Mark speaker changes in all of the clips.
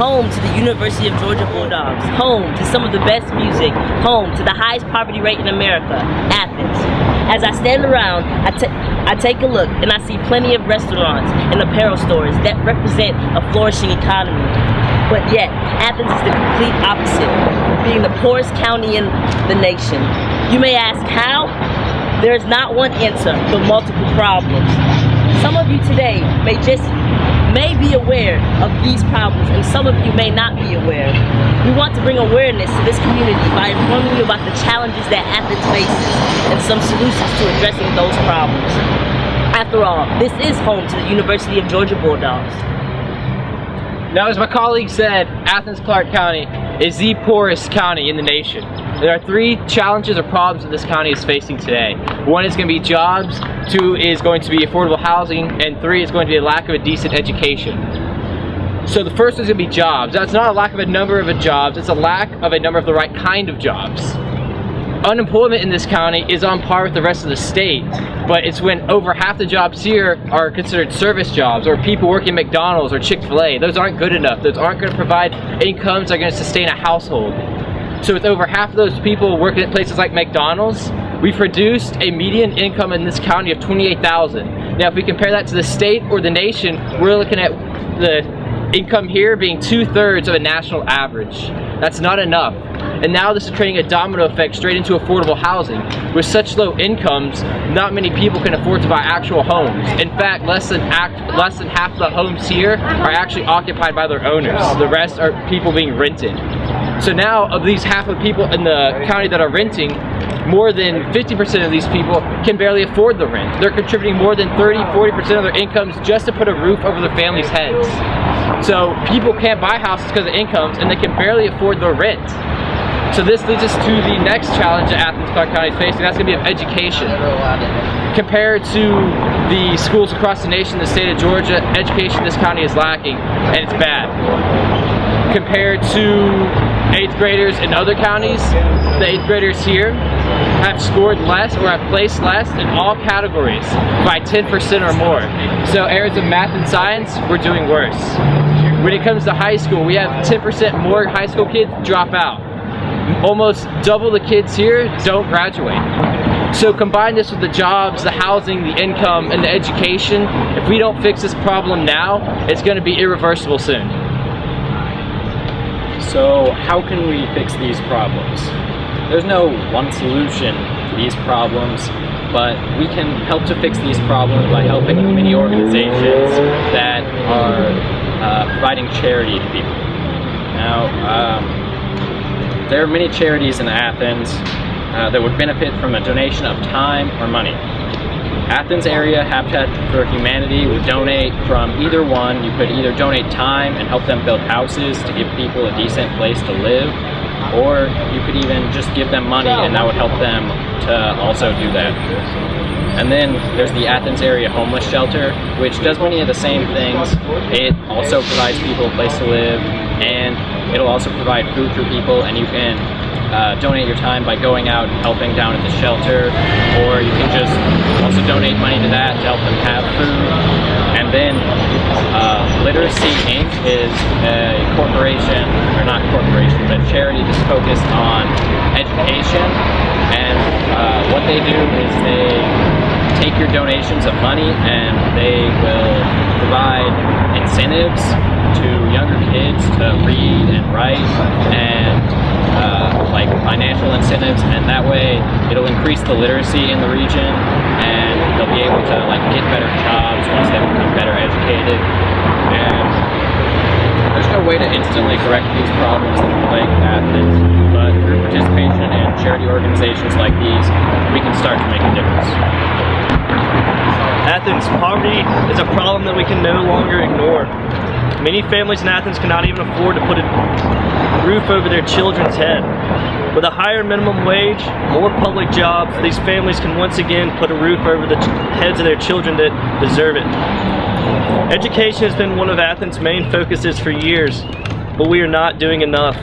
Speaker 1: home to the University of Georgia Bulldogs, home to some of the best music, home to the highest poverty rate in America, Athens. As I stand around, I take a look and I see plenty of restaurants and apparel stores that represent a flourishing economy. But yet, Athens is the complete opposite, being the poorest county in the nation. You may ask how? There is not one answer, but multiple problems. Some of you today may be aware of these problems, and some of you may not be aware. We want to bring awareness to this community by informing you about the challenges that Athens faces and some solutions to addressing those problems. After all, this is home to the University of Georgia Bulldogs.
Speaker 2: Now, as my colleague said, Athens-Clarke County is the poorest county in the nation. There are 3 challenges or problems that this county is facing today. 1 is going to be jobs, 2 is going to be affordable housing, and 3 is going to be a lack of a decent education. So the first is going to be jobs. That's not a lack of a number of jobs, it's a lack of a number of the right kind of jobs. Unemployment in this county is on par with the rest of the state, but it's when over half the jobs here are considered service jobs, or people working at McDonald's or Chick-fil-A. Those aren't good enough. Those aren't going to provide incomes that are going to sustain a household. So with over half of those people working at places like McDonald's, we've produced a median income in this county of $28,000. Now if we compare that to the state or the nation, we're looking at the income here being 2/3 of a national average. That's not enough. And now this is creating a domino effect straight into affordable housing. With such low incomes, not many people can afford to buy actual homes. In fact, less than half of the homes here are actually occupied by their owners. The rest are people being rented. So now, of these half of people in the county that are renting, more than 50% of these people can barely afford the rent. They're contributing more than 30–40% of their incomes just to put a roof over their families' heads. So people can't buy houses because of incomes, and they can barely afford the rent. So this leads us to the next challenge that Athens-Clarke County is facing. That's going to be of education. Compared to the schools across the nation, the state of Georgia, education in this county is lacking, and it's bad. Compared to 8th graders in other counties, the 8th graders here have scored less or have placed less in all categories by 10% or more. So areas of math and science, we're doing worse. When it comes to high school, we have 10% more high school kids drop out. Almost double the kids here don't graduate. So combine this with the jobs, the housing, the income, and the education. If we don't fix this problem now, it's going to be irreversible soon.
Speaker 3: So how can we fix these problems? There's no one solution to these problems, but we can help to fix these problems by helping many organizations that are providing charity to people. Now, there are many charities in Athens that would benefit from a donation of time or money. Athens area Habitat for Humanity would donate from either one. You could either donate time and help them build houses to give people a decent place to live, or you could even just give them money and that would help them to also do that. And then there's the Athens area homeless shelter, which does many of the same things. It also provides people a place to live, and it'll also provide food for people, and you can donate your time by going out and helping down at the shelter, or you can just also donate money to that to help them have food. And then Literacy Inc. is a corporation, or not corporation, but a charity that's focused on education. And what they do is they take your donations of money and they will provide incentives to younger kids to read and write, and like financial incentives, and that way it'll increase the literacy in the region, and they'll be able to like get better jobs once they become better educated. And there's no way to instantly correct these problems that plague Athens, but through participation in charity organizations like these, we can start to make a difference.
Speaker 4: Athens, poverty is a problem that we can no longer ignore. Many families in Athens cannot even afford to put a roof over their children's head. With a higher minimum wage, more public jobs, these families can once again put a roof over the heads of their children that deserve it. Education has been one of Athens' main focuses for years, but we are not doing enough.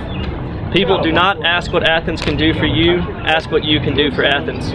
Speaker 4: People, do not ask what Athens can do for you, ask what you can do for Athens.